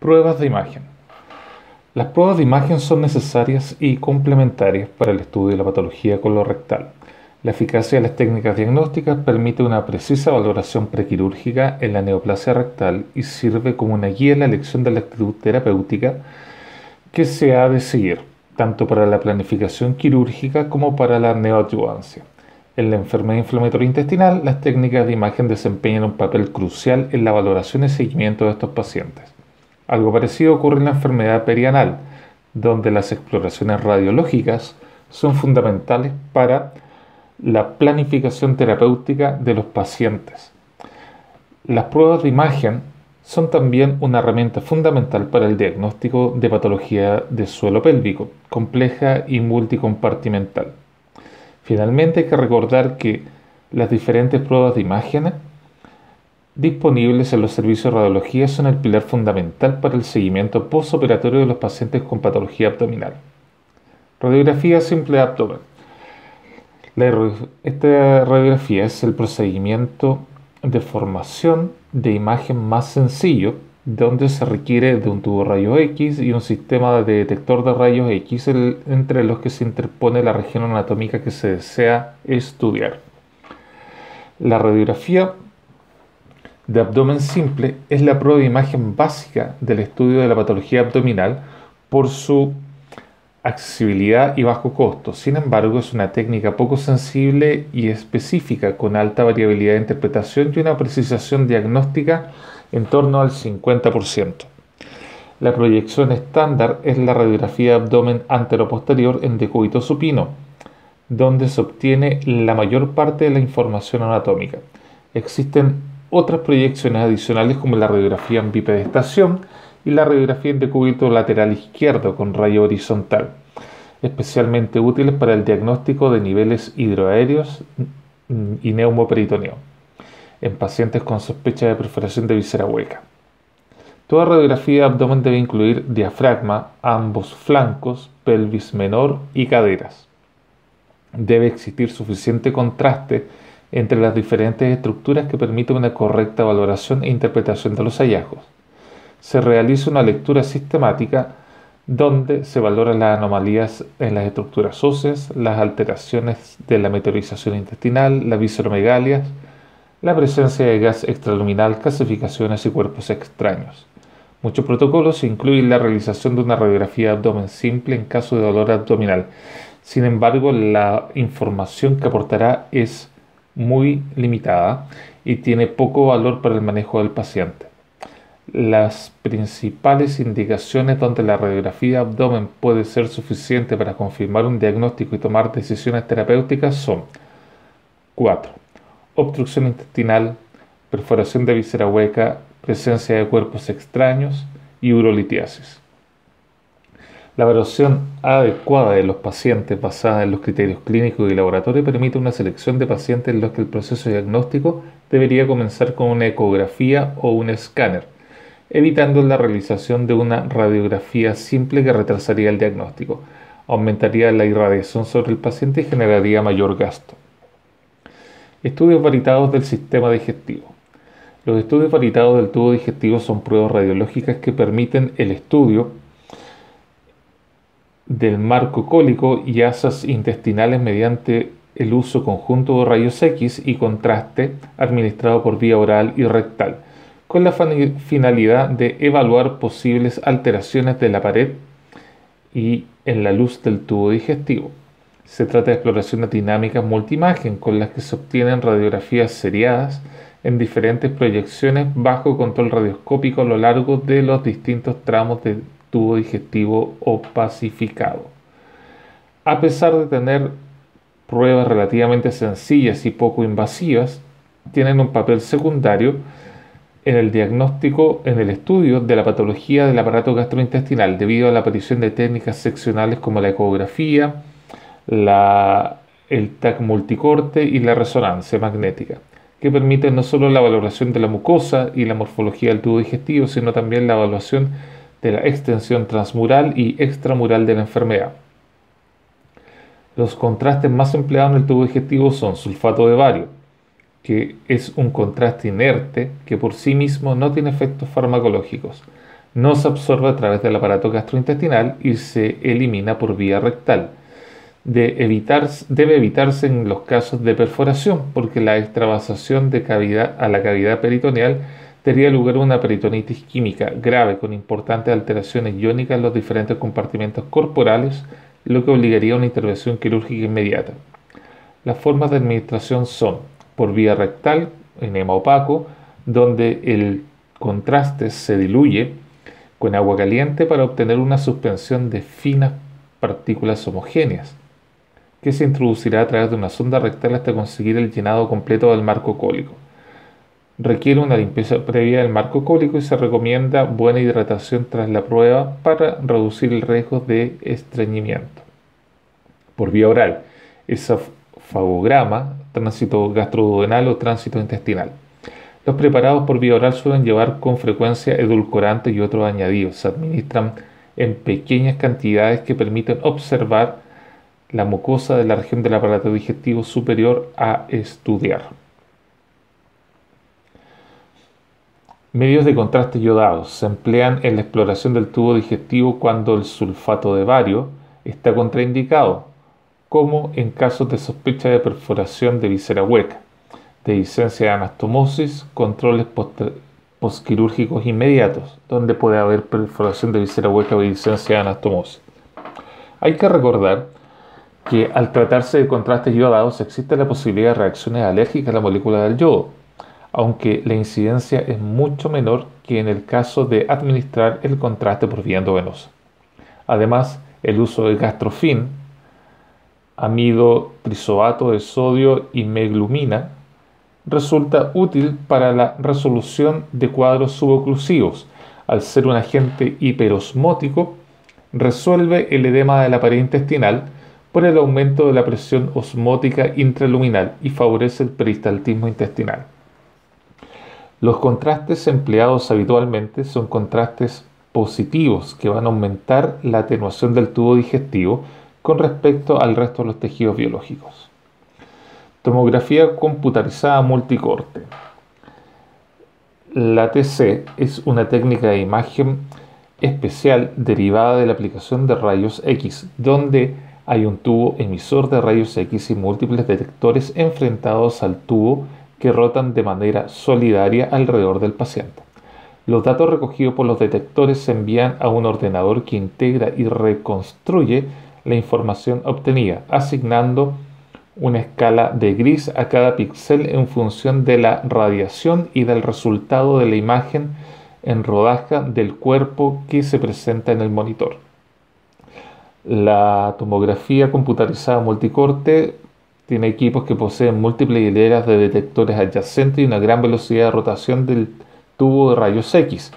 Pruebas de imagen. Las pruebas de imagen son necesarias y complementarias para el estudio de la patología colorectal. La eficacia de las técnicas diagnósticas permite una precisa valoración prequirúrgica en la neoplasia rectal y sirve como una guía en la elección de la actitud terapéutica que se ha de seguir, tanto para la planificación quirúrgica como para la neoadjuvancia. En la enfermedad inflamatoria intestinal, las técnicas de imagen desempeñan un papel crucial en la valoración y seguimiento de estos pacientes. Algo parecido ocurre en la enfermedad perianal, donde las exploraciones radiológicas son fundamentales para la planificación terapéutica de los pacientes. Las pruebas de imagen son también una herramienta fundamental para el diagnóstico de patología de suelo pélvico, compleja y multicompartimental. Finalmente, hay que recordar que las diferentes pruebas de imagen disponibles en los servicios de radiología son el pilar fundamental para el seguimiento postoperatorio de los pacientes con patología abdominal. Radiografía simple de abdomen. Esta radiografía es el procedimiento de formación de imagen más sencillo, donde se requiere de un tubo de rayos X y un sistema de detector de rayos X entre los que se interpone la región anatómica que se desea estudiar. La radiografía de abdomen simple es la prueba de imagen básica del estudio de la patología abdominal por su accesibilidad y bajo costo. Sin embargo, es una técnica poco sensible y específica, con alta variabilidad de interpretación y una precisión diagnóstica en torno al 50%. La proyección estándar es la radiografía de abdomen anteroposterior en decúbito supino, donde se obtiene la mayor parte de la información anatómica. Existen otras proyecciones adicionales como la radiografía en bipedestación y la radiografía en decúbito lateral izquierdo con rayo horizontal, especialmente útiles para el diagnóstico de niveles hidroaéreos y neumoperitoneo en pacientes con sospecha de perforación de víscera hueca. Toda radiografía de abdomen debe incluir diafragma, ambos flancos, pelvis menor y caderas. Debe existir suficiente contraste entre las diferentes estructuras que permiten una correcta valoración e interpretación de los hallazgos. Se realiza una lectura sistemática donde se valoran las anomalías en las estructuras óseas, las alteraciones de la meteorización intestinal, las visceromegalias, la presencia de gas extraluminal, calcificaciones y cuerpos extraños. Muchos protocolos incluyen la realización de una radiografía de abdomen simple en caso de dolor abdominal. Sin embargo, la información que aportará es muy limitada y tiene poco valor para el manejo del paciente. Las principales indicaciones donde la radiografía de abdomen puede ser suficiente para confirmar un diagnóstico y tomar decisiones terapéuticas son 4. Obstrucción intestinal, perforación de víscera hueca, presencia de cuerpos extraños y urolitiasis. La evaluación adecuada de los pacientes basada en los criterios clínicos y laboratorio permite una selección de pacientes en los que el proceso diagnóstico debería comenzar con una ecografía o un escáner, evitando la realización de una radiografía simple que retrasaría el diagnóstico, aumentaría la irradiación sobre el paciente y generaría mayor gasto. Estudios varitados del sistema digestivo. Los estudios varitados del tubo digestivo son pruebas radiológicas que permiten el estudio del marco cólico y asas intestinales mediante el uso conjunto de rayos X y contraste administrado por vía oral y rectal, con la finalidad de evaluar posibles alteraciones de la pared y en la luz del tubo digestivo. Se trata de exploraciones dinámicas multiimagen con las que se obtienen radiografías seriadas en diferentes proyecciones bajo control radioscópico a lo largo de los distintos tramos del tubo digestivo opacificado. A pesar de tener pruebas relativamente sencillas y poco invasivas, tienen un papel secundario en el diagnóstico, en el estudio de la patología del aparato gastrointestinal, debido a la aparición de técnicas seccionales como la ecografía, el TAC multicorte y la resonancia magnética, que permiten no solo la valoración de la mucosa y la morfología del tubo digestivo, sino también la evaluación de la extensión transmural y extramural de la enfermedad. Los contrastes más empleados en el tubo digestivo son sulfato de bario, que es un contraste inerte que por sí mismo no tiene efectos farmacológicos, No se absorbe a través del aparato gastrointestinal y se elimina por vía rectal. Debe evitarse en los casos de perforación, porque la extravasación a la cavidad peritoneal daría lugar a una peritonitis química grave con importantes alteraciones iónicas en los diferentes compartimentos corporales, lo que obligaría a una intervención quirúrgica inmediata. Las formas de administración son por vía rectal, enema opaco, donde el contraste se diluye con agua caliente para obtener una suspensión de finas partículas homogéneas, que se introducirá a través de una sonda rectal hasta conseguir el llenado completo del marco cólico. Requiere una limpieza previa del marco cólico y se recomienda buena hidratación tras la prueba para reducir el riesgo de estreñimiento. Por vía oral, esofagograma, tránsito gastroduodenal o tránsito intestinal. Los preparados por vía oral suelen llevar con frecuencia edulcorantes y otros añadidos. Se administran en pequeñas cantidades que permiten observar la mucosa de la región del aparato digestivo superior a estudiar. Medios de contraste iodados se emplean en la exploración del tubo digestivo cuando el sulfato de bario está contraindicado, como en casos de sospecha de perforación de víscera hueca, dehiscencia de anastomosis, controles postquirúrgicos inmediatos, donde puede haber perforación de víscera hueca o dehiscencia de anastomosis. Hay que recordar que al tratarse de contrastes iodados existe la posibilidad de reacciones alérgicas a la molécula del yodo, aunque la incidencia es mucho menor que en el caso de administrar el contraste por vía endovenosa. Además, el uso de gastrofin, amido trisoato de sodio y meglumina, resulta útil para la resolución de cuadros suboclusivos. Al ser un agente hiperosmótico, resuelve el edema de la pared intestinal por el aumento de la presión osmótica intraluminal y favorece el peristaltismo intestinal. Los contrastes empleados habitualmente son contrastes positivos que van a aumentar la atenuación del tubo digestivo con respecto al resto de los tejidos biológicos. Tomografía computarizada multicorte. La TC es una técnica de imagen especial derivada de la aplicación de rayos X, donde hay un tubo emisor de rayos X y múltiples detectores enfrentados al tubo que rotan de manera solidaria alrededor del paciente. Los datos recogidos por los detectores se envían a un ordenador que integra y reconstruye la información obtenida, asignando una escala de gris a cada píxel en función de la radiación y del resultado de la imagen en rodaja del cuerpo que se presenta en el monitor. La tomografía computarizada multicorte tiene equipos que poseen múltiples hileras de detectores adyacentes y una gran velocidad de rotación del tubo de rayos X,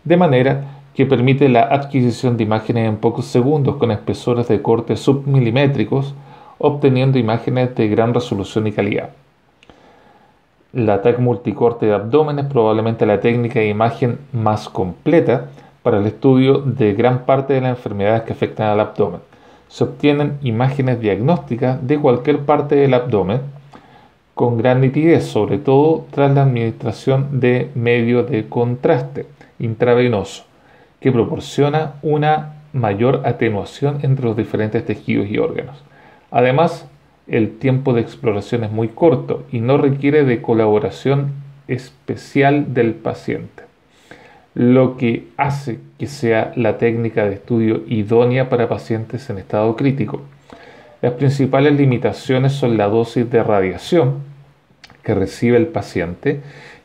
de manera que permite la adquisición de imágenes en pocos segundos con espesores de corte submilimétricos, obteniendo imágenes de gran resolución y calidad. La TAC multicorte de abdomen es probablemente la técnica de imagen más completa para el estudio de gran parte de las enfermedades que afectan al abdomen. Se obtienen imágenes diagnósticas de cualquier parte del abdomen con gran nitidez, sobre todo tras la administración de medio de contraste intravenoso, que proporciona una mayor atenuación entre los diferentes tejidos y órganos. Además, el tiempo de exploración es muy corto y no requiere de colaboración especial del paciente, lo que hace que sea la técnica de estudio idónea para pacientes en estado crítico. Las principales limitaciones son la dosis de radiación que recibe el paciente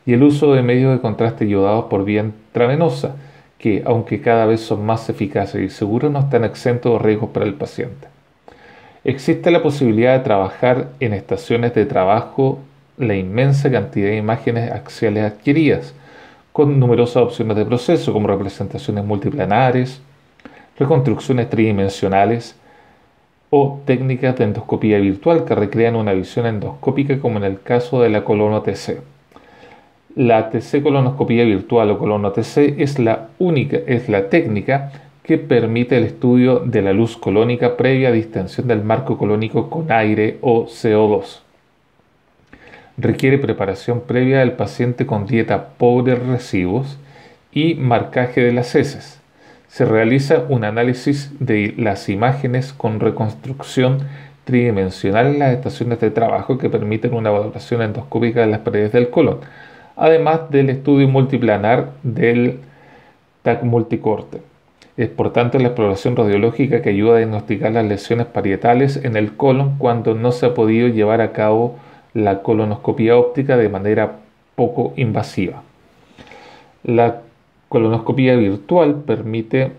y el uso de medios de contraste iodados por vía intravenosa, que aunque cada vez son más eficaces y seguros, no están exentos de riesgos para el paciente. Existe la posibilidad de trabajar en estaciones de trabajo la inmensa cantidad de imágenes axiales adquiridas, con numerosas opciones de proceso como representaciones multiplanares, reconstrucciones tridimensionales o técnicas de endoscopía virtual que recrean una visión endoscópica como en el caso de la colono-TC. La TC colonoscopía virtual o colono-TC es la técnica que permite el estudio de la luz colónica previa distensión del marco colónico con aire o CO2. Requiere preparación previa del paciente con dieta pobre en residuos y marcaje de las heces. Se realiza un análisis de las imágenes con reconstrucción tridimensional en las estaciones de trabajo que permiten una valoración endoscópica de las paredes del colon, además del estudio multiplanar del TAC multicorte. Es por tanto la exploración radiológica que ayuda a diagnosticar las lesiones parietales en el colon cuando no se ha podido llevar a cabo la colonoscopia óptica de manera poco invasiva. La colonoscopia virtual permite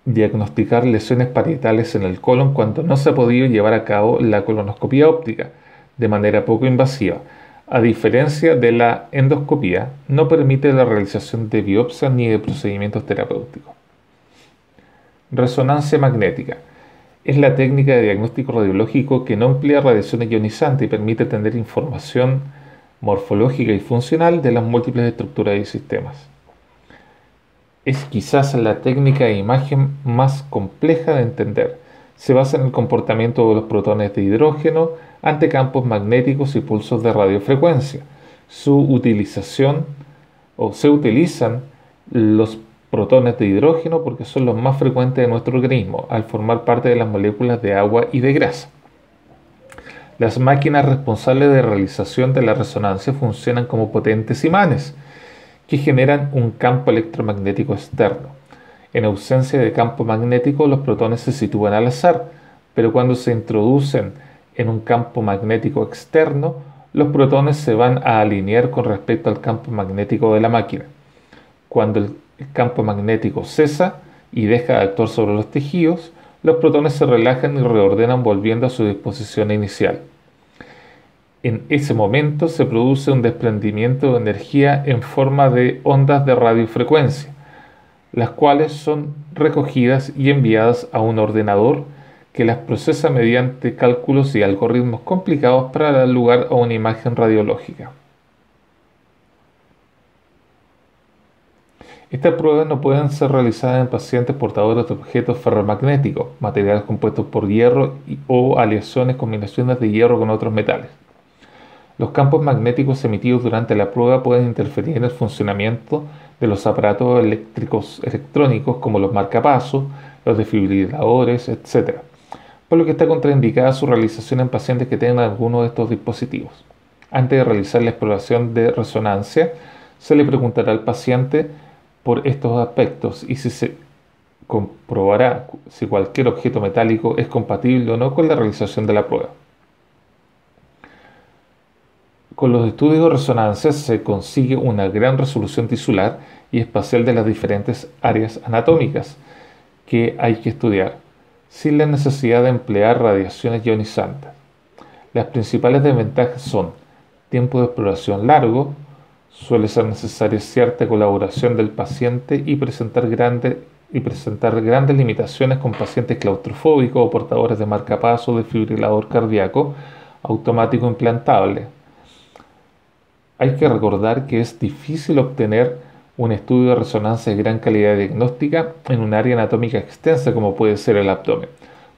diagnosticar lesiones parietales en el colon cuando no se ha podido llevar a cabo la colonoscopia óptica de manera poco invasiva. A diferencia de la endoscopia, no permite la realización de biopsias ni de procedimientos terapéuticos. Resonancia magnética. Es la técnica de diagnóstico radiológico que no emplea radiación ionizante y permite tener información morfológica y funcional de las múltiples estructuras y sistemas. Es quizás la técnica de imagen más compleja de entender. Se basa en el comportamiento de los protones de hidrógeno ante campos magnéticos y pulsos de radiofrecuencia. Se utilizan los protones de hidrógeno porque son los más frecuentes de nuestro organismo al formar parte de las moléculas de agua y de grasa. Las máquinas responsables de realización de la resonancia funcionan como potentes imanes que generan un campo electromagnético externo. En ausencia de campo magnético, los protones se sitúan al azar, pero cuando se introducen en un campo magnético externo, los protones se van a alinear con respecto al campo magnético de la máquina. Cuando el campo magnético cesa y deja de actuar sobre los tejidos, los protones se relajan y reordenan volviendo a su disposición inicial. En ese momento se produce un desprendimiento de energía en forma de ondas de radiofrecuencia, las cuales son recogidas y enviadas a un ordenador que las procesa mediante cálculos y algoritmos complicados para dar lugar a una imagen radiológica. Estas pruebas no pueden ser realizadas en pacientes portadores de objetos ferromagnéticos, materiales compuestos por hierro o aleaciones, combinaciones de hierro con otros metales. Los campos magnéticos emitidos durante la prueba pueden interferir en el funcionamiento de los aparatos electrónicos como los marcapasos, los desfibriladores, etc., por lo que está contraindicada su realización en pacientes que tengan alguno de estos dispositivos. Antes de realizar la exploración de resonancia, se le preguntará al paciente por estos aspectos y se comprobará si cualquier objeto metálico es compatible o no con la realización de la prueba. Con los estudios de resonancia se consigue una gran resolución tisular y espacial de las diferentes áreas anatómicas que hay que estudiar, sin la necesidad de emplear radiaciones ionizantes. Las principales desventajas son tiempo de exploración largo, suele ser necesaria cierta colaboración del paciente y presentar grandes limitaciones con pacientes claustrofóbicos o portadores de marcapaso o desfibrilador cardíaco automático implantable. Hay que recordar que es difícil obtener un estudio de resonancia de gran calidad diagnóstica en un área anatómica extensa como puede ser el abdomen.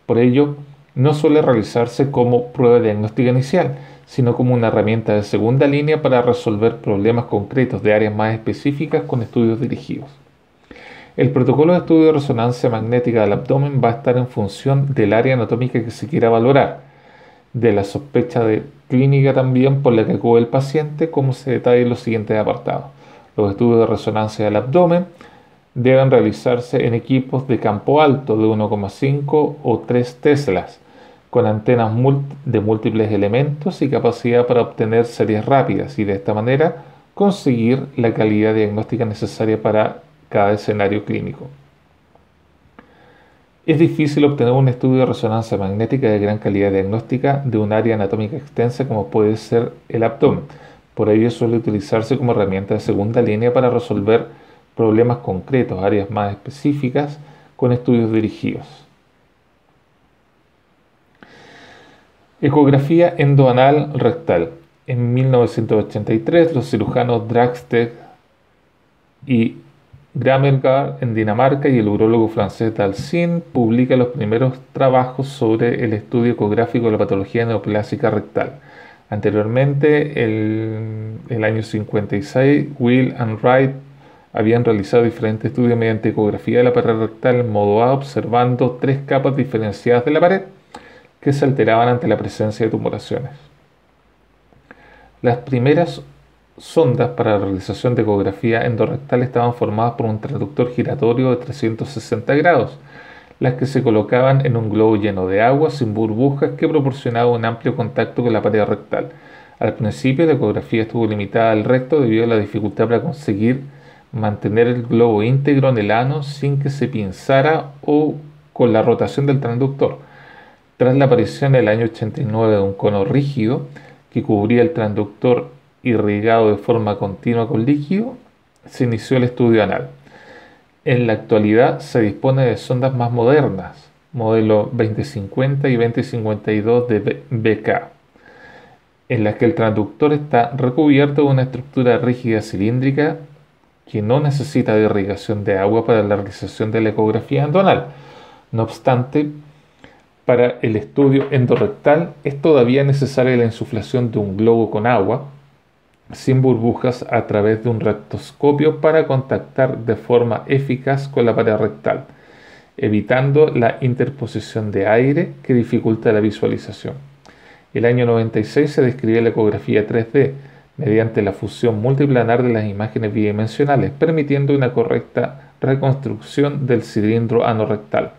Por ello, no suele realizarse como prueba diagnóstica inicial, sino como una herramienta de segunda línea para resolver problemas concretos de áreas más específicas con estudios dirigidos. El protocolo de estudio de resonancia magnética del abdomen va a estar en función del área anatómica que se quiera valorar, de la sospecha de clínica también por la que acude el paciente, como se detalla en los siguientes apartados. Los estudios de resonancia del abdomen deben realizarse en equipos de campo alto de 1,5 o 3 teslas, con antenas de múltiples elementos y capacidad para obtener series rápidas y de esta manera conseguir la calidad diagnóstica necesaria para cada escenario clínico. Es difícil obtener un estudio de resonancia magnética de gran calidad diagnóstica de un área anatómica extensa como puede ser el abdomen. Por ello suele utilizarse como herramienta de segunda línea para resolver problemas concretos, áreas más específicas, con estudios dirigidos. Ecografía endoanal rectal. En 1983, los cirujanos Dragsteds y Grammergård en Dinamarca y el urólogo francés Dalzin publican los primeros trabajos sobre el estudio ecográfico de la patología neoplásica rectal. Anteriormente, el año 56, Will and Wright habían realizado diferentes estudios mediante ecografía de la pared rectal en modo A, observando tres capas diferenciadas de la pared que se alteraban ante la presencia de tumoraciones. Las primeras sondas para la realización de ecografía endorrectal estaban formadas por un transductor giratorio de 360 grados, las que se colocaban en un globo lleno de agua sin burbujas que proporcionaba un amplio contacto con la pared rectal. Al principio la ecografía estuvo limitada al recto debido a la dificultad para conseguir mantener el globo íntegro en el ano sin que se pinzara o con la rotación del transductor. Tras la aparición en el año 89 de un cono rígido que cubría el transductor irrigado de forma continua con líquido, se inició el estudio anal. En la actualidad se dispone de sondas más modernas, modelo 2050 y 2052 de BK, en las que el transductor está recubierto de una estructura rígida cilíndrica que no necesita de irrigación de agua para la realización de la ecografía endonal. No obstante, para el estudio endorrectal es todavía necesaria la insuflación de un globo con agua sin burbujas a través de un rectoscopio para contactar de forma eficaz con la pared rectal, evitando la interposición de aire que dificulta la visualización. El año 96 se describió la ecografía 3D mediante la fusión multiplanar de las imágenes bidimensionales, permitiendo una correcta reconstrucción del cilindro anorrectal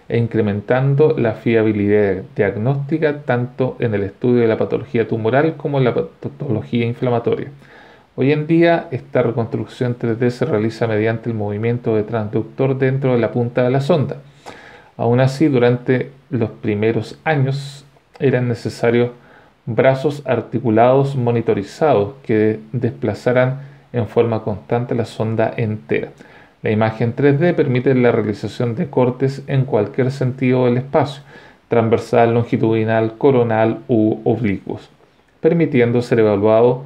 e incrementando la fiabilidad diagnóstica tanto en el estudio de la patología tumoral como en la patología inflamatoria. Hoy en día, esta reconstrucción 3D se realiza mediante el movimiento de transductor dentro de la punta de la sonda. Aún así, durante los primeros años eran necesarios brazos articulados monitorizados que desplazaran en forma constante la sonda entera. La imagen 3D permite la realización de cortes en cualquier sentido del espacio, transversal, longitudinal, coronal u oblicuos, permitiendo ser evaluado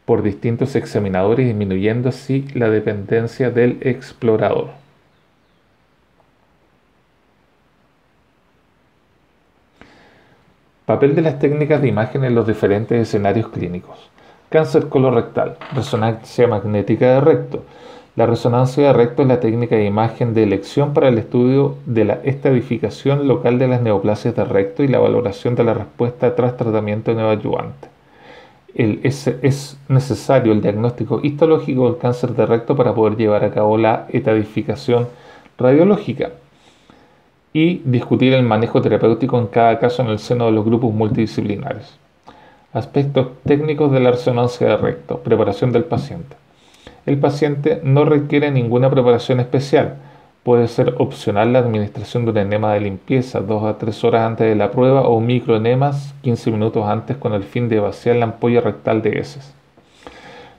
por distintos examinadores, disminuyendo así la dependencia del explorador. Papel de las técnicas de imagen en los diferentes escenarios clínicos. Cáncer colorectal, resonancia magnética de recto. La resonancia de recto es la técnica de imagen de elección para el estudio de la estadificación local de las neoplasias de recto y la valoración de la respuesta tras tratamiento neoadyuvante. Es necesario el diagnóstico histológico del cáncer de recto para poder llevar a cabo la estadificación radiológica y discutir el manejo terapéutico en cada caso en el seno de los grupos multidisciplinares. Aspectos técnicos de la resonancia de recto. Preparación del paciente. El paciente no requiere ninguna preparación especial. Puede ser opcional la administración de un enema de limpieza 2 a 3 horas antes de la prueba o microenemas 15 minutos antes con el fin de vaciar la ampolla rectal de heces.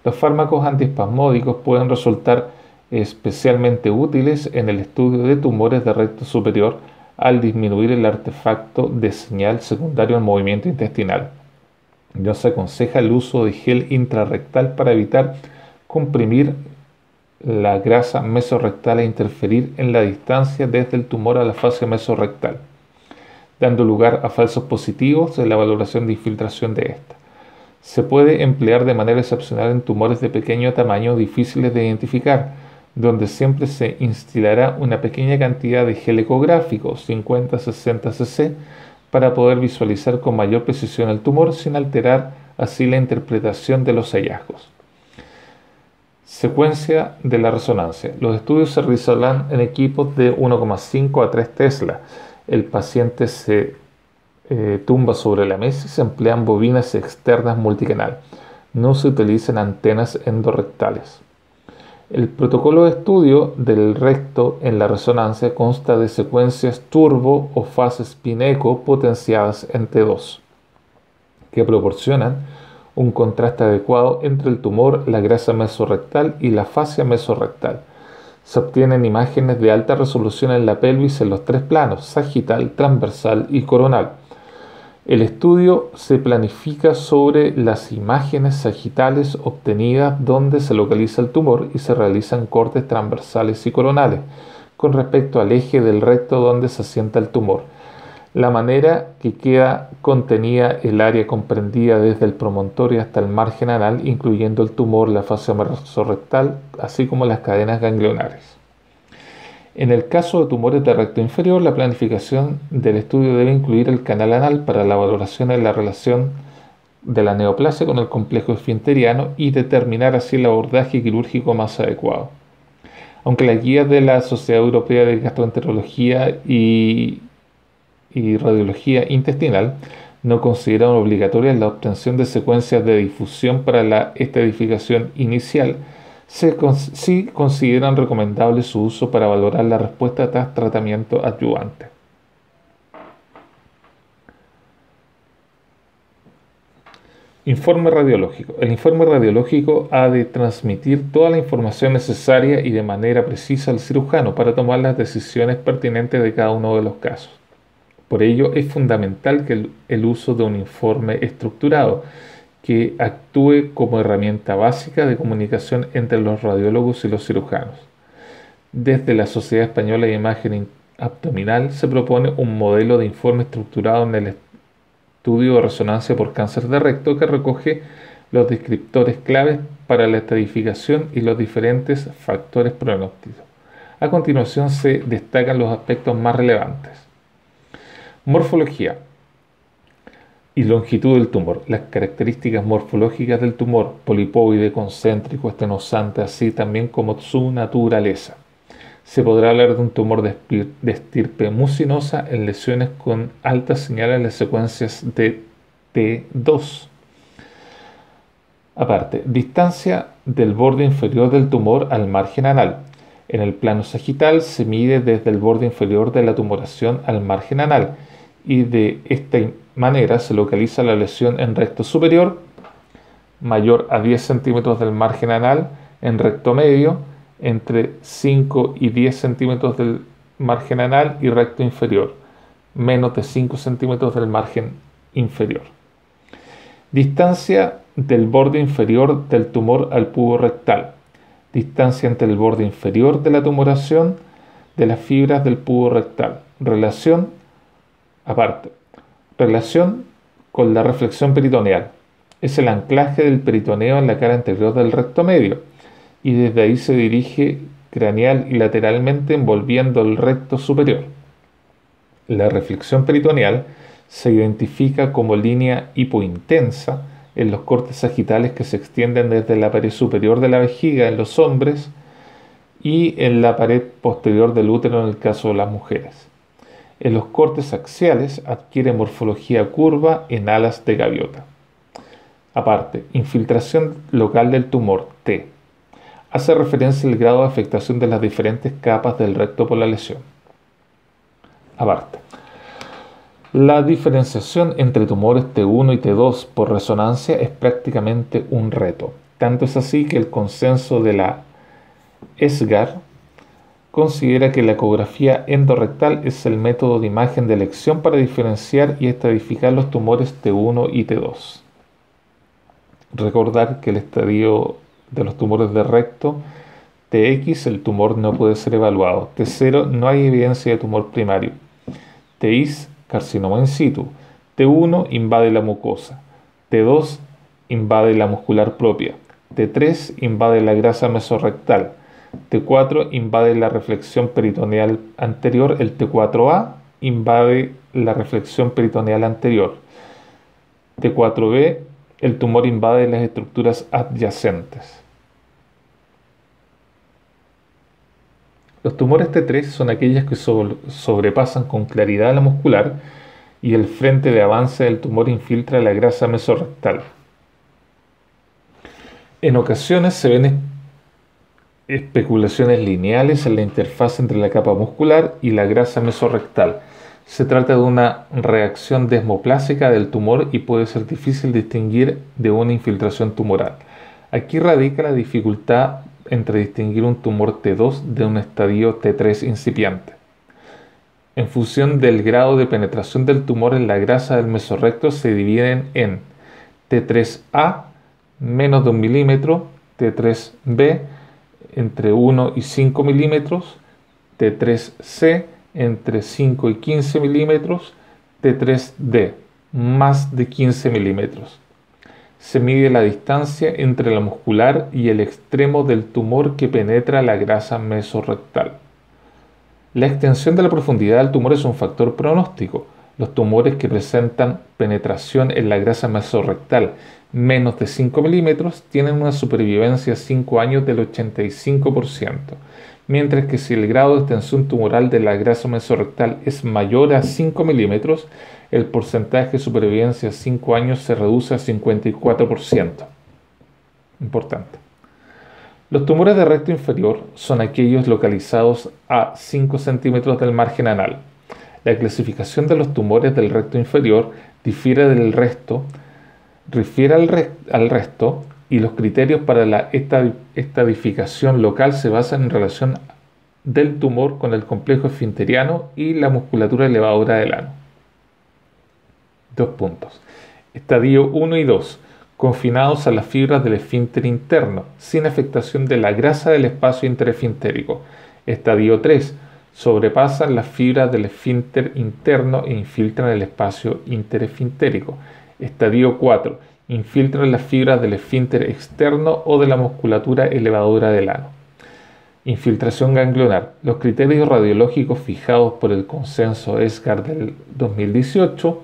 Los fármacos antiespasmódicos pueden resultar especialmente útiles en el estudio de tumores de recto superior al disminuir el artefacto de señal secundario al movimiento intestinal. No se aconseja el uso de gel intrarrectal para evitar comprimir la grasa mesorrectal e interferir en la distancia desde el tumor a la fascia mesorrectal, dando lugar a falsos positivos en la valoración de infiltración de esta. Se puede emplear de manera excepcional en tumores de pequeño tamaño difíciles de identificar, donde siempre se instilará una pequeña cantidad de gel ecográfico, 50-60 cc, para poder visualizar con mayor precisión el tumor sin alterar así la interpretación de los hallazgos. Secuencia de la resonancia. Los estudios se realizarán en equipos de 1,5 a 3 Tesla. El paciente se tumba sobre la mesa y se emplean bobinas externas multicanal. No se utilizan antenas endorrectales. El protocolo de estudio del recto en la resonancia consta de secuencias turbo o fase spin-echo potenciadas en T2, que proporcionan un contraste adecuado entre el tumor, la grasa mesorrectal y la fascia mesorrectal. Se obtienen imágenes de alta resolución en la pelvis en los tres planos, sagital, transversal y coronal. El estudio se planifica sobre las imágenes sagitales obtenidas donde se localiza el tumor y se realizan cortes transversales y coronales con respecto al eje del recto donde se asienta el tumor. La manera que queda contenida el área comprendida desde el promontorio hasta el margen anal, incluyendo el tumor, la fascia mesorrectal, así como las cadenas ganglionares. En el caso de tumores de recto inferior, la planificación del estudio debe incluir el canal anal para la valoración de la relación de la neoplasia con el complejo esfinteriano y determinar así el abordaje quirúrgico más adecuado. Aunque las guías de la Sociedad Europea de Gastroenterología y Radiología Intestinal no consideran obligatoria la obtención de secuencias de difusión para la estratificación inicial, sí consideran recomendable su uso para valorar la respuesta tras tratamiento adyuvante. Informe radiológico. El informe radiológico ha de transmitir toda la información necesaria y de manera precisa al cirujano para tomar las decisiones pertinentes de cada uno de los casos. Por ello, es fundamental que el uso de un informe estructurado que actúe como herramienta básica de comunicación entre los radiólogos y los cirujanos. Desde la Sociedad Española de Imagen Abdominal se propone un modelo de informe estructurado en el estudio de resonancia por cáncer de recto que recoge los descriptores claves para la estratificación y los diferentes factores pronósticos. A continuación se destacan los aspectos más relevantes. Morfología y longitud del tumor. Las características morfológicas del tumor, polipoide, concéntrico, estenosante, así también como su naturaleza. Se podrá hablar de un tumor de estirpe mucinosa en lesiones con altas señales en las secuencias de T2. Aparte, distancia del borde inferior del tumor al margen anal. En el plano sagital se mide desde el borde inferior de la tumoración al margen anal y de esta manera se localiza la lesión en recto superior, mayor a 10 centímetros del margen anal, en recto medio, entre 5 y 10 centímetros del margen anal y recto inferior, menos de 5 centímetros del margen inferior. Distancia del borde inferior del tumor al pubo rectal. Distancia entre el borde inferior de la tumoración de las fibras del pubo rectal. Relación con la reflexión peritoneal. Es el anclaje del peritoneo en la cara anterior del recto medio y desde ahí se dirige craneal y lateralmente envolviendo el recto superior. La reflexión peritoneal se identifica como línea hipointensa en los cortes sagitales que se extienden desde la pared superior de la vejiga en los hombres y en la pared posterior del útero en el caso de las mujeres. En los cortes axiales adquiere morfología curva en alas de gaviota. Aparte, infiltración local del tumor T. Hace referencia al grado de afectación de las diferentes capas del recto por la lesión. Aparte, la diferenciación entre tumores T1 y T2 por resonancia es prácticamente un reto. Tanto es así que el consenso de la ESGAR considera que la ecografía endorrectal es el método de imagen de elección para diferenciar y estratificar los tumores T1 y T2. Recordar que el estadio de los tumores de recto, TX, el tumor no puede ser evaluado. T0, no hay evidencia de tumor primario. TIS, carcinoma in situ. T1, invade la mucosa. T2, invade la muscular propia. T3, invade la grasa mesorrectal. T4, invade la reflexión peritoneal anterior. El T4A, invade la reflexión peritoneal anterior. T4B, el tumor invade las estructuras adyacentes. Los tumores T3 son aquellas que sobrepasan con claridad la muscular y el frente de avance del tumor infiltra la grasa mesorrectal. En ocasiones se ven especulaciones lineales en la interfaz entre la capa muscular y la grasa mesorrectal. Se trata de una reacción desmoplásica del tumor y puede ser difícil distinguir de una infiltración tumoral. Aquí radica la dificultad entre distinguir un tumor T2 de un estadio T3 incipiente. En función del grado de penetración del tumor en la grasa del mesorrecto se dividen en T3A, menos de 1 milímetro, T3B, entre 1 y 5 milímetros, T3C, entre 5 y 15 milímetros, T3D, más de 15 milímetros. Se mide la distancia entre la muscular y el extremo del tumor que penetra la grasa mesorrectal. La extensión de la profundidad del tumor es un factor pronóstico. Los tumores que presentan penetración en la grasa mesorrectal menos de 5 milímetros tienen una supervivencia a 5 años del 85%, mientras que si el grado de extensión tumoral de la grasa mesorrectal es mayor a 5 milímetros, el porcentaje de supervivencia a 5 años se reduce a 54%. Importante. Los tumores de recto inferior son aquellos localizados a 5 centímetros del margen anal. La clasificación de los tumores del recto inferior difiere al resto y los criterios para la estadificación local se basan en relación del tumor con el complejo esfinteriano y la musculatura elevadora del ano. 2 puntos. Estadio 1 y 2. Confinados a las fibras del esfínter interno, sin afectación de la grasa del espacio interesfintérico. Estadio 3. Sobrepasan las fibras del esfínter interno e infiltran el espacio interesfintérico. Estadio 4. Infiltran las fibras del esfínter externo o de la musculatura elevadora del ano. Infiltración ganglionar. Los criterios radiológicos fijados por el consenso ESGAR del 2018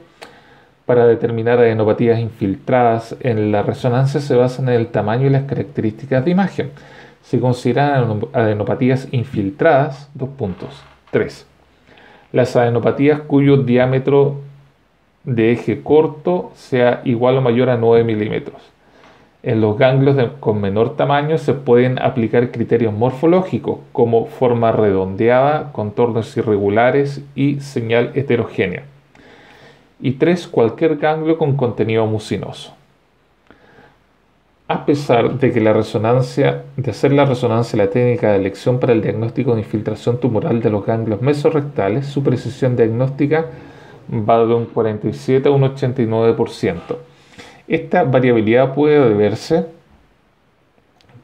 para determinar adenopatías infiltradas en la resonancia se basan en el tamaño y las características de imagen. Se consideran adenopatías infiltradas, 2 puntos. 3. Las adenopatías cuyo diámetro de eje corto sea igual o mayor a 9 milímetros. En los ganglios con menor tamaño se pueden aplicar criterios morfológicos como forma redondeada, contornos irregulares y señal heterogénea. Y 3. Cualquier ganglio con contenido mucinoso. A pesar de que hacer la resonancia la técnica de elección para el diagnóstico de infiltración tumoral de los ganglios mesorrectales, su precisión diagnóstica va de un 47 a un 89%. Esta variabilidad puede deberse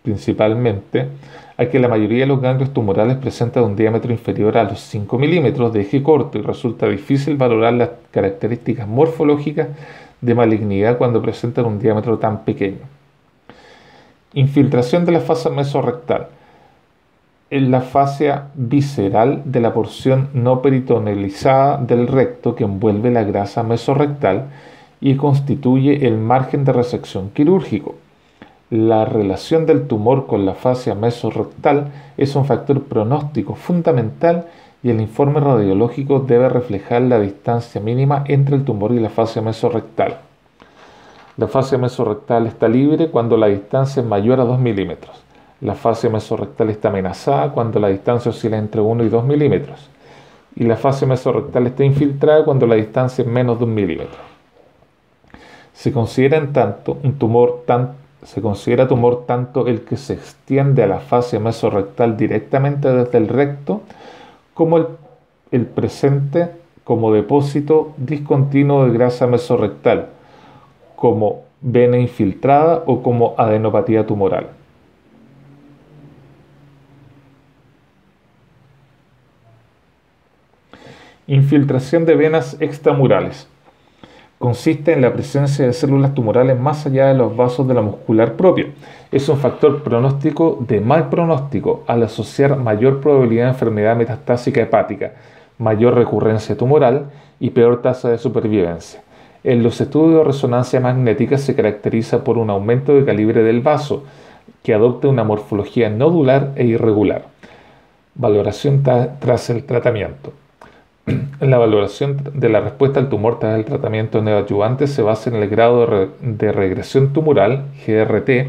principalmente a que la mayoría de los ganglios tumorales presentan un diámetro inferior a los 5 milímetros de eje corto y resulta difícil valorar las características morfológicas de malignidad cuando presentan un diámetro tan pequeño. Infiltración de la fascia mesorrectal. En la fascia visceral de la porción no peritonealizada del recto que envuelve la grasa mesorrectal y constituye el margen de resección quirúrgico. La relación del tumor con la fascia mesorrectal es un factor pronóstico fundamental y el informe radiológico debe reflejar la distancia mínima entre el tumor y la fascia mesorrectal. La fascia mesorrectal está libre cuando la distancia es mayor a 2 milímetros. La fascia mesorrectal está amenazada cuando la distancia oscila entre 1 y 2 milímetros. Y la fascia mesorrectal está infiltrada cuando la distancia es menos de 1 milímetro. Se considera tumor tanto el que se extiende a la fascia mesorrectal directamente desde el recto como el presente como depósito discontinuo de grasa mesorrectal, como vena infiltrada o como adenopatía tumoral. Infiltración de venas extramurales. Consiste en la presencia de células tumorales más allá de los vasos de la muscular propia. Es un factor pronóstico de mal pronóstico al asociar mayor probabilidad de enfermedad metastásica hepática, mayor recurrencia tumoral y peor tasa de supervivencia. En los estudios de resonancia magnética se caracteriza por un aumento de calibre del vaso, que adopta una morfología nodular e irregular. Valoración tras el tratamiento. La valoración de la respuesta al tumor tras el tratamiento neoadyuvante se basa en el grado de regresión tumoral, GRT,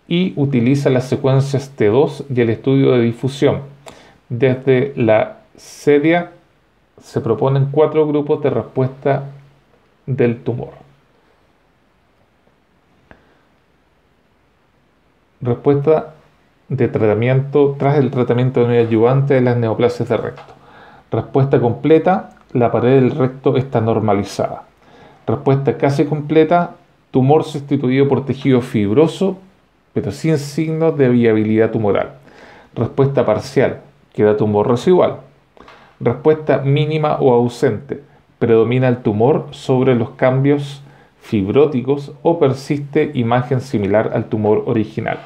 y utiliza las secuencias T2 y el estudio de difusión. Desde la CEDIA se proponen 4 grupos de respuesta del tumor. Respuesta de tratamiento tras el tratamiento neoadyuvante de las neoplasias de recto. Respuesta completa, la pared del recto está normalizada. Respuesta casi completa, tumor sustituido por tejido fibroso, pero sin signos de viabilidad tumoral. Respuesta parcial, queda tumor residual. Respuesta mínima o ausente, predomina el tumor sobre los cambios fibróticos o persiste imagen similar al tumor original.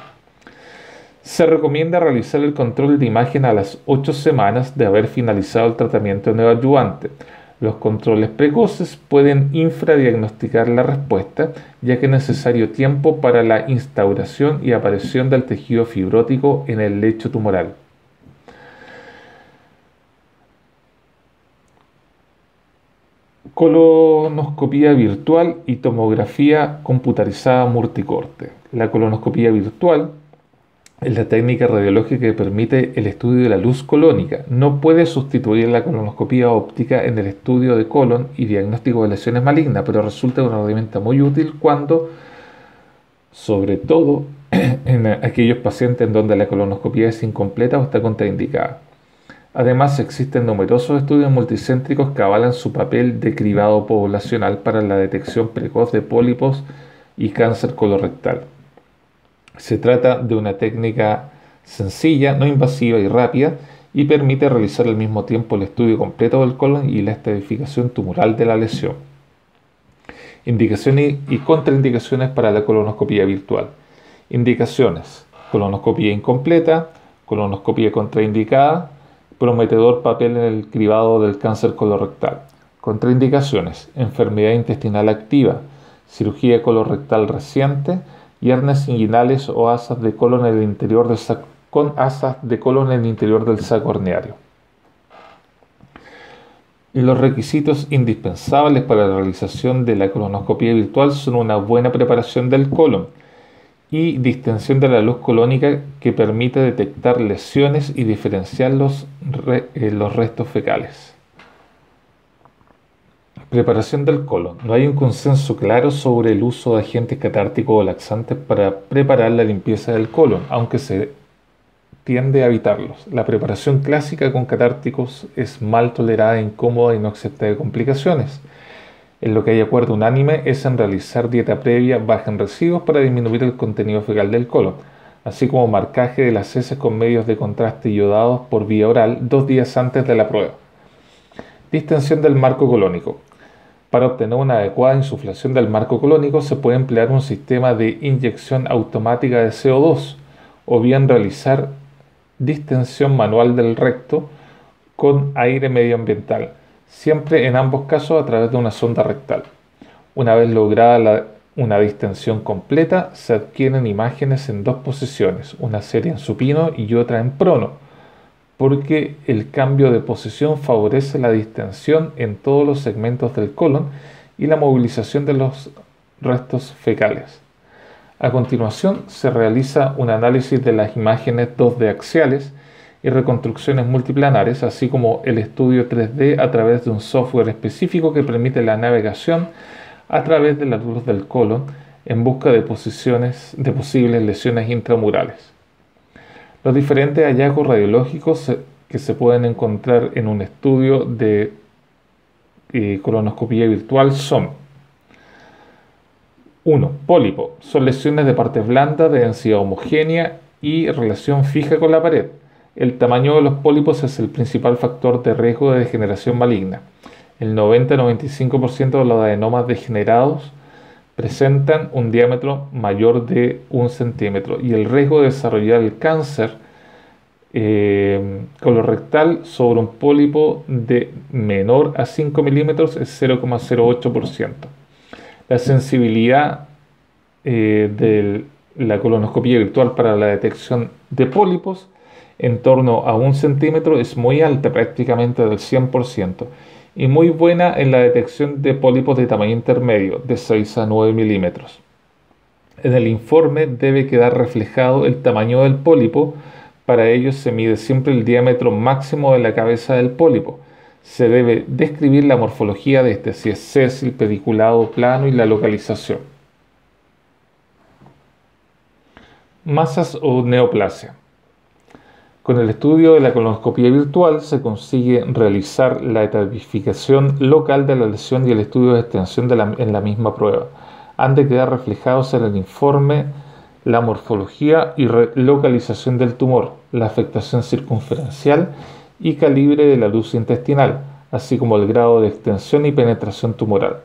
Se recomienda realizar el control de imagen a las 8 semanas de haber finalizado el tratamiento neoadyuvante. Los controles precoces pueden infradiagnosticar la respuesta, ya que es necesario tiempo para la instauración y aparición del tejido fibrótico en el lecho tumoral. Colonoscopía virtual y tomografía computarizada multicorte. La colonoscopía virtual es la técnica radiológica que permite el estudio de la luz colónica. No puede sustituir la colonoscopía óptica en el estudio de colon y diagnóstico de lesiones malignas, pero resulta una herramienta muy útil cuando, sobre todo, en aquellos pacientes en donde la colonoscopía es incompleta o está contraindicada. Además, existen numerosos estudios multicéntricos que avalan su papel de cribado poblacional para la detección precoz de pólipos y cáncer colorectal. Se trata de una técnica sencilla, no invasiva y rápida, y permite realizar al mismo tiempo el estudio completo del colon y la estratificación tumoral de la lesión. Indicaciones y contraindicaciones para la colonoscopía virtual. Indicaciones: colonoscopía incompleta, colonoscopía contraindicada, prometedor papel en el cribado del cáncer colorectal. Contraindicaciones: enfermedad intestinal activa, cirugía colorectal reciente y hernias inguinales o asas de colon en el interior del saco, con asas de colon en el interior del saco horneario. Los requisitos indispensables para la realización de la colonoscopía virtual son una buena preparación del colon y distensión de la luz colónica que permite detectar lesiones y diferenciar los restos fecales. Preparación del colon. No hay un consenso claro sobre el uso de agentes catárticos o laxantes para preparar la limpieza del colon, aunque se tiende a evitarlos. La preparación clásica con catárticos es mal tolerada, incómoda y no acepta de complicaciones. En lo que hay acuerdo unánime es en realizar dieta previa baja en residuos para disminuir el contenido fecal del colon, así como marcaje de las heces con medios de contraste iodados por vía oral 2 días antes de la prueba. Distensión del marco colónico. Para obtener una adecuada insuflación del marco colónico se puede emplear un sistema de inyección automática de CO2 o bien realizar distensión manual del recto con aire medioambiental, siempre en ambos casos a través de una sonda rectal. Una vez lograda una distensión completa, se adquieren imágenes en 2 posiciones, una serie en supino y otra en prono, porque el cambio de posición favorece la distensión en todos los segmentos del colon y la movilización de los restos fecales. A continuación, se realiza un análisis de las imágenes 2D axiales y reconstrucciones multiplanares, así como el estudio 3D a través de un software específico que permite la navegación a través de la luz del colon en busca de posibles lesiones intramurales. Los diferentes hallazgos radiológicos que se pueden encontrar en un estudio de colonoscopía virtual son: 1. Pólipo. Son lesiones de partes blandas de densidad homogénea y relación fija con la pared. El tamaño de los pólipos es el principal factor de riesgo de degeneración maligna. El 90-95% de los adenomas degenerados presentan un diámetro mayor de 1 centímetro y el riesgo de desarrollar el cáncer colorectal sobre un pólipo de menor a 5 milímetros es 0,08%. La sensibilidad de la colonoscopia virtual para la detección de pólipos en torno a 1 centímetro es muy alta, prácticamente del 100%, y muy buena en la detección de pólipos de tamaño intermedio, de 6 a 9 milímetros. En el informe debe quedar reflejado el tamaño del pólipo. Para ello se mide siempre el diámetro máximo de la cabeza del pólipo. Se debe describir la morfología de este, si es sésil, pediculado, plano y la localización. Masas o neoplasia. Con el estudio de la colonoscopia virtual se consigue realizar la estratificación local de la lesión y el estudio de extensión en la misma prueba. Han de quedar reflejados en el informe la morfología y localización del tumor, la afectación circunferencial y calibre de la luz intestinal, así como el grado de extensión y penetración tumoral.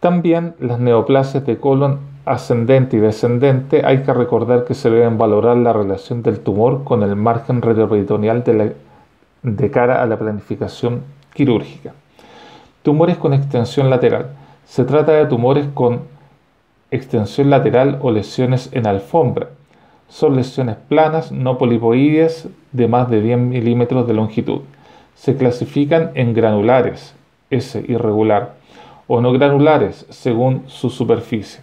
También las neoplasias de colon ascendente y descendente, hay que recordar que se deben valorar la relación del tumor con el margen retroperitoneal de cara a la planificación quirúrgica. Tumores con extensión lateral. Se trata de tumores con extensión lateral o lesiones en alfombra. Son lesiones planas, no polipoideas, de más de 10 milímetros de longitud. Se clasifican en granulares, S irregular, o no granulares, según su superficie.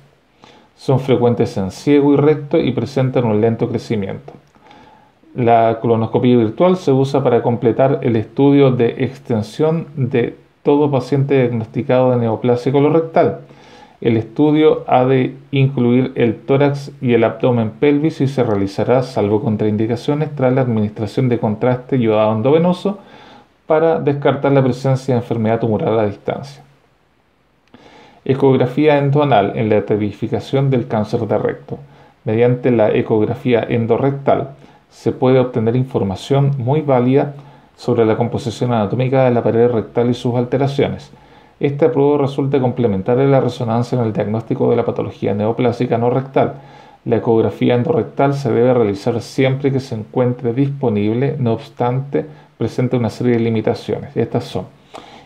Son frecuentes en ciego y recto y presentan un lento crecimiento. La colonoscopia virtual se usa para completar el estudio de extensión de todo paciente diagnosticado de neoplasia colorectal. El estudio ha de incluir el tórax y el abdomen pelvis y se realizará, salvo contraindicaciones, tras la administración de contraste iodado endovenoso para descartar la presencia de enfermedad tumoral a distancia. Ecografía endoanal en la tipificación del cáncer de recto. Mediante la ecografía endorrectal se puede obtener información muy válida sobre la composición anatómica de la pared rectal y sus alteraciones. Esta prueba resulta complementaria a la resonancia en el diagnóstico de la patología neoplásica no rectal. La ecografía endorrectal se debe realizar siempre que se encuentre disponible, no obstante, presenta una serie de limitaciones. Estas son: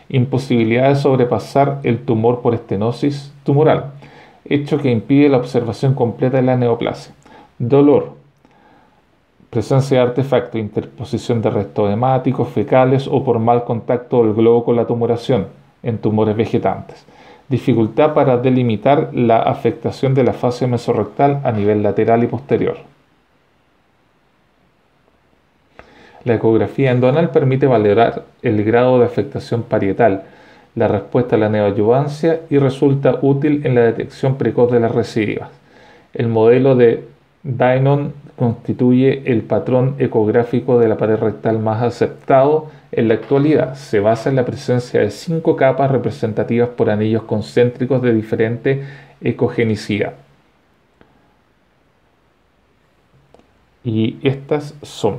imposibilidad de sobrepasar el tumor por estenosis tumoral, hecho que impide la observación completa de la neoplasia. Dolor, presencia de artefactos, interposición de restos hemáticos, fecales o por mal contacto del globo con la tumoración en tumores vegetantes. Dificultad para delimitar la afectación de la fascia mesorrectal a nivel lateral y posterior. La ecografía endoanal permite valorar el grado de afectación parietal, la respuesta a la neoadyuvancia y resulta útil en la detección precoz de las recidivas. El modelo de Bynum constituye el patrón ecográfico de la pared rectal más aceptado en la actualidad. Se basa en la presencia de 5 capas representativas por anillos concéntricos de diferente ecogenicidad. Y estas son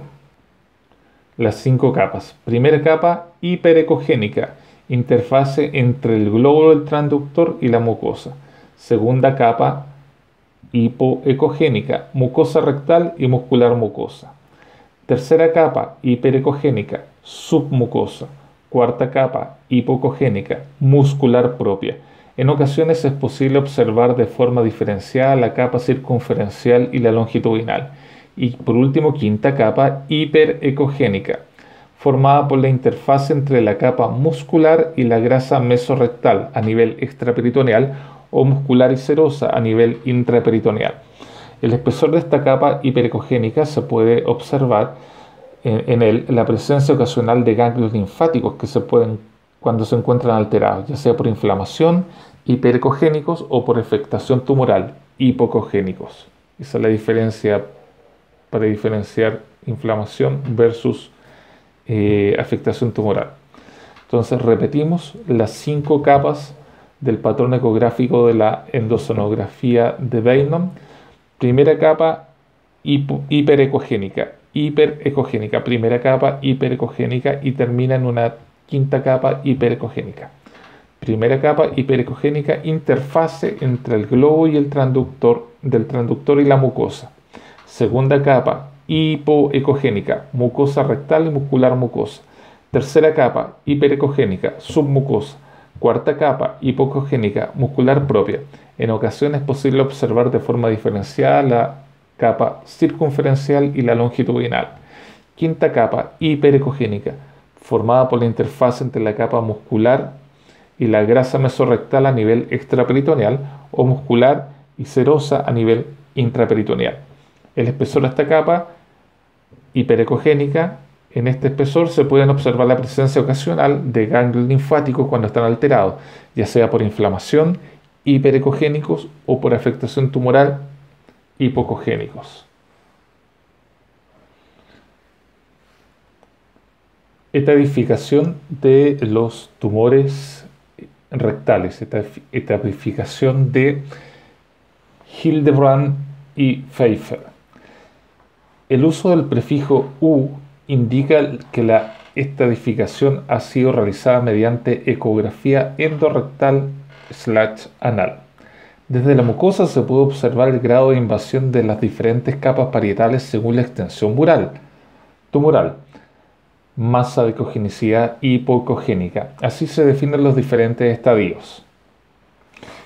las 5 capas. Primera capa, hiperecogénica, interfase entre el glóbulo del transductor y la mucosa. Segunda capa, hipoecogénica, mucosa rectal y muscular mucosa. Tercera capa, hiperecogénica, submucosa. Cuarta capa, hipocogénica, muscular propia. En ocasiones es posible observar de forma diferenciada la capa circunferencial y la longitudinal. Y por último, quinta capa, hiperecogénica, formada por la interfaz entre la capa muscular y la grasa mesorrectal a nivel extraperitoneal o muscular y serosa a nivel intraperitoneal. El espesor de esta capa hiperecogénica se puede observar en él la presencia ocasional de ganglios linfáticos que se pueden cuando se encuentran alterados, ya sea por inflamación, hiperecogénicos, o por afectación tumoral, hipocogénicos. Esa es la diferencia para diferenciar inflamación versus afectación tumoral. Entonces repetimos las 5 capas del patrón ecográfico de la endosonografía de Bynum. Primera capa, hiperecogénica, primera capa hiperecogénica y termina en una quinta capa hiperecogénica. Primera capa hiperecogénica, interfase entre el globo y el transductor, del transductor y la mucosa. Segunda capa, hipoecogénica, mucosa rectal y muscular mucosa. Tercera capa, hiperecogénica, submucosa. Cuarta capa, hipocogénica, muscular propia. En ocasiones es posible observar de forma diferenciada la capa circunferencial y la longitudinal. Quinta capa, hiperecogénica, formada por la interfaz entre la capa muscular y la grasa mesorrectal a nivel extraperitoneal o muscular y serosa a nivel intraperitoneal. El espesor de esta capa hiperecogénica, en este espesor se pueden observar la presencia ocasional de ganglios linfáticos cuando están alterados, ya sea por inflamación, hiperecogénicos o por afectación tumoral, hipocogénicos. Etapificación de los tumores rectales, etapificación de Hildebrand y Pfeiffer. El uso del prefijo U indica que la esta edificación ha sido realizada mediante ecografía endorrectal/anal. Desde la mucosa se puede observar el grado de invasión de las diferentes capas parietales según la extensión tumoral, masa de ecogenicidad y hipoecogénica. Así se definen los diferentes estadios.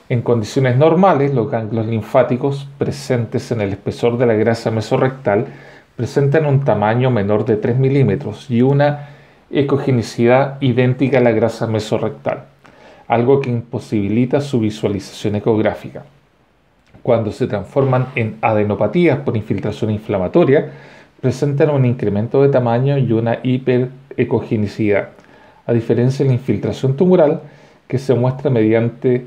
En condiciones normales, los ganglios linfáticos presentes en el espesor de la grasa mesorrectal presentan un tamaño menor de 3 milímetros y una ecogenicidad idéntica a la grasa mesorrectal, algo que imposibilita su visualización ecográfica. Cuando se transforman en adenopatías por infiltración inflamatoria, presentan un incremento de tamaño y una hiperecogenicidad, a diferencia de la infiltración tumoral, que se muestra mediante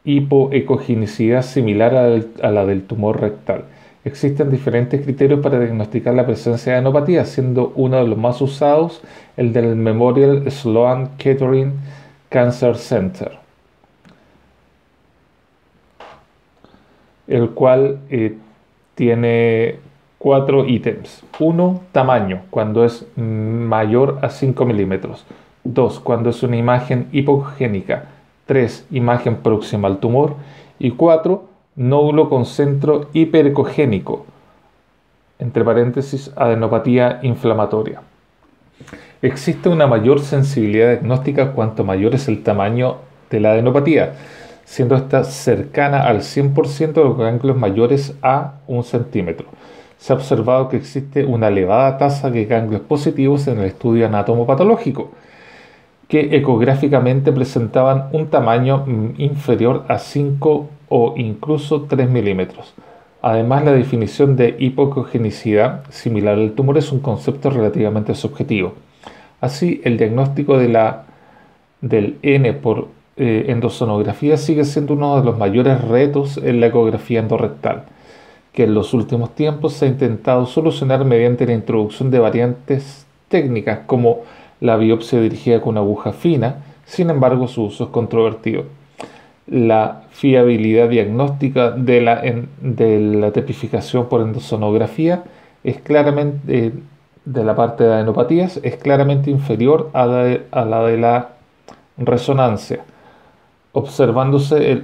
hipoecogenicidad similar a la del tumor rectal. Existen diferentes criterios para diagnosticar la presencia de adenopatía, siendo uno de los más usados el del Memorial Sloan Kettering Cancer Center, el cual tiene 4 ítems. 1. Tamaño, cuando es mayor a 5 milímetros. 2. Cuando es una imagen hipogénica. 3. Imagen próxima al tumor. Y 4. Nódulo con centro hiperecogénico, entre paréntesis, adenopatía inflamatoria. Existe una mayor sensibilidad diagnóstica cuanto mayor es el tamaño de la adenopatía, siendo esta cercana al 100% de los ganglios mayores a 1 centímetro. Se ha observado que existe una elevada tasa de ganglios positivos en el estudio anatomopatológico, que ecográficamente presentaban un tamaño inferior a 5 o incluso 3 milímetros. Además, la definición de hipoecogenicidad similar al tumor es un concepto relativamente subjetivo. Así, el diagnóstico del N por endosonografía sigue siendo uno de los mayores retos en la ecografía endorrectal, que en los últimos tiempos se ha intentado solucionar mediante la introducción de variantes técnicas como la biopsia dirigida con aguja fina. Sin embargo, su uso es controvertido. La fiabilidad diagnóstica de la tipificación por endosonografía es claramente, de la parte de adenopatías, es claramente inferior a la de la resonancia, observándose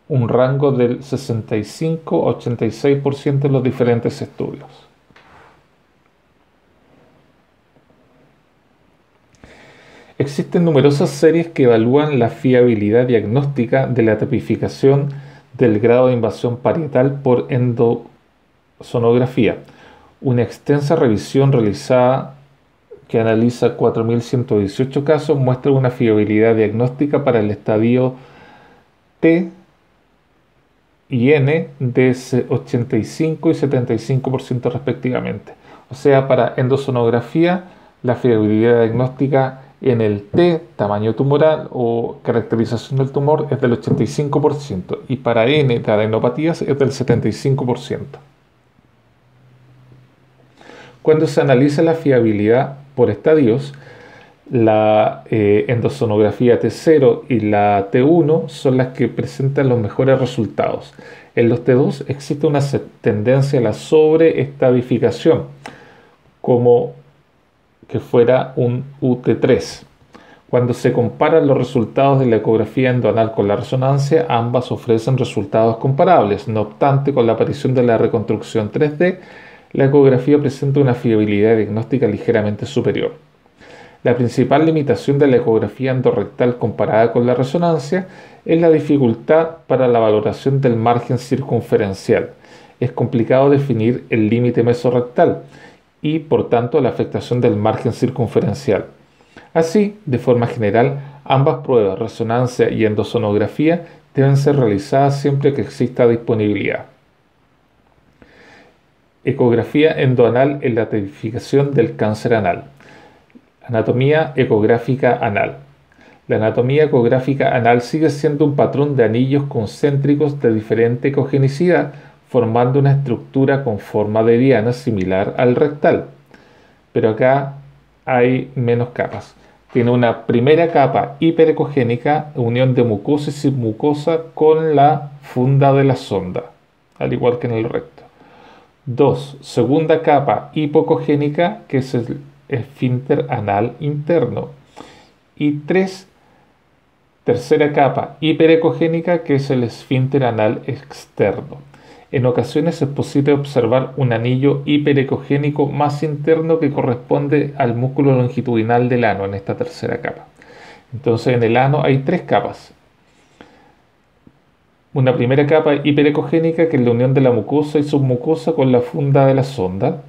un rango del 65 a 86% en los diferentes estudios. Existen numerosas series que evalúan la fiabilidad diagnóstica de la tipificación del grado de invasión parietal por endosonografía. Una extensa revisión realizada que analiza 4.118 casos muestra una fiabilidad diagnóstica para el estadio T y N de 85 y 75% respectivamente. O sea, para endosonografía, la fiabilidad diagnóstica en el T, tamaño tumoral o caracterización del tumor, es del 85% y para N de adenopatías es del 75%. Cuando se analiza la fiabilidad por estadios, la endosonografía T0 y la T1 son las que presentan los mejores resultados. En los T2 existe una tendencia a la sobreestadificación, como que fuera un UT3. Cuando se comparan los resultados de la ecografía endoanal con la resonancia, ambas ofrecen resultados comparables. No obstante, con la aparición de la reconstrucción 3D, la ecografía presenta una fiabilidad diagnóstica ligeramente superior. La principal limitación de la ecografía endorrectal comparada con la resonancia es la dificultad para la valoración del margen circunferencial. Es complicado definir el límite mesorrectal y, por tanto, la afectación del margen circunferencial. Así, de forma general, ambas pruebas, resonancia y endosonografía, deben ser realizadas siempre que exista disponibilidad. Ecografía endoanal en la tipificación del cáncer anal. Anatomía ecográfica anal. La anatomía ecográfica anal sigue siendo un patrón de anillos concéntricos de diferente ecogenicidad, formando una estructura con forma de diana similar al rectal. Pero acá hay menos capas. Tiene una primera capa hiperecogénica, unión de mucosa y submucosa con la funda de la sonda, al igual que en el recto. 2. Segunda capa hipocogénica, que es esfínter anal interno. Y 3, tercera capa hiperecogénica, que es el esfínter anal externo. En ocasiones es posible observar un anillo hiperecogénico más interno que corresponde al músculo longitudinal del ano en esta tercera capa. Entonces en el ano hay 3 capas. Una primera capa hiperecogénica, que es la unión de la mucosa y submucosa con la funda de la sonda.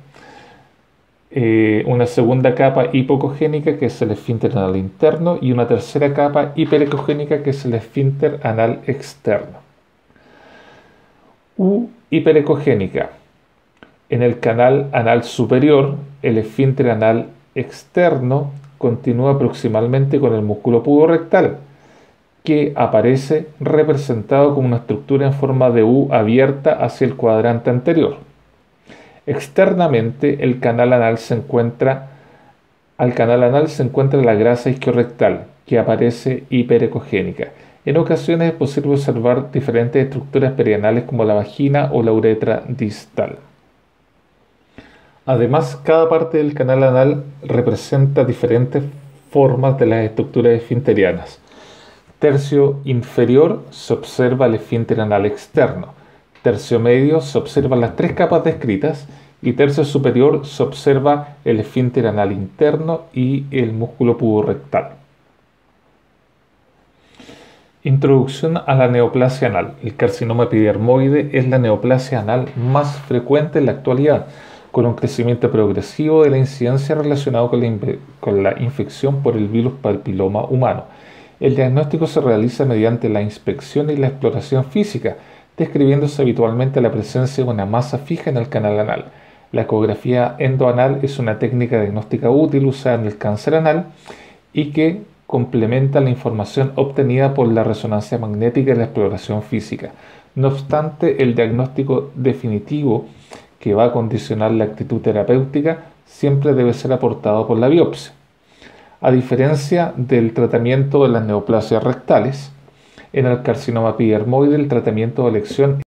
Una segunda capa hipocogénica, que es el esfínter anal interno, y una tercera capa hiperecogénica, que es el esfínter anal externo. Hiperecogénica. En el canal anal superior, el esfínter anal externo continúa proximalmente con el músculo puborectal, que aparece representado como una estructura en forma de U abierta hacia el cuadrante anterior. Externamente, al canal anal se encuentra la grasa isquiorrectal, que aparece hiperecogénica. En ocasiones es posible observar diferentes estructuras perianales como la vagina o la uretra distal. Además, cada parte del canal anal representa diferentes formas de las estructuras esfinterianas. Tercio inferior se observa el esfínter anal externo. Tercio medio se observan las 3 capas descritas y tercio superior se observa el esfínter anal interno y el músculo puborectal. Introducción a la neoplasia anal. El carcinoma epidermoide es la neoplasia anal más frecuente en la actualidad, con un crecimiento progresivo de la incidencia relacionado con la infección por el virus papiloma humano. El diagnóstico se realiza mediante la inspección y la exploración física, describiéndose habitualmente la presencia de una masa fija en el canal anal. La ecografía endoanal es una técnica diagnóstica útil usada en el cáncer anal y que complementa la información obtenida por la resonancia magnética y la exploración física. No obstante, el diagnóstico definitivo, que va a condicionar la actitud terapéutica, siempre debe ser aportado por la biopsia. A diferencia del tratamiento de las neoplasias rectales, en el carcinoma epidermoide el tratamiento de elección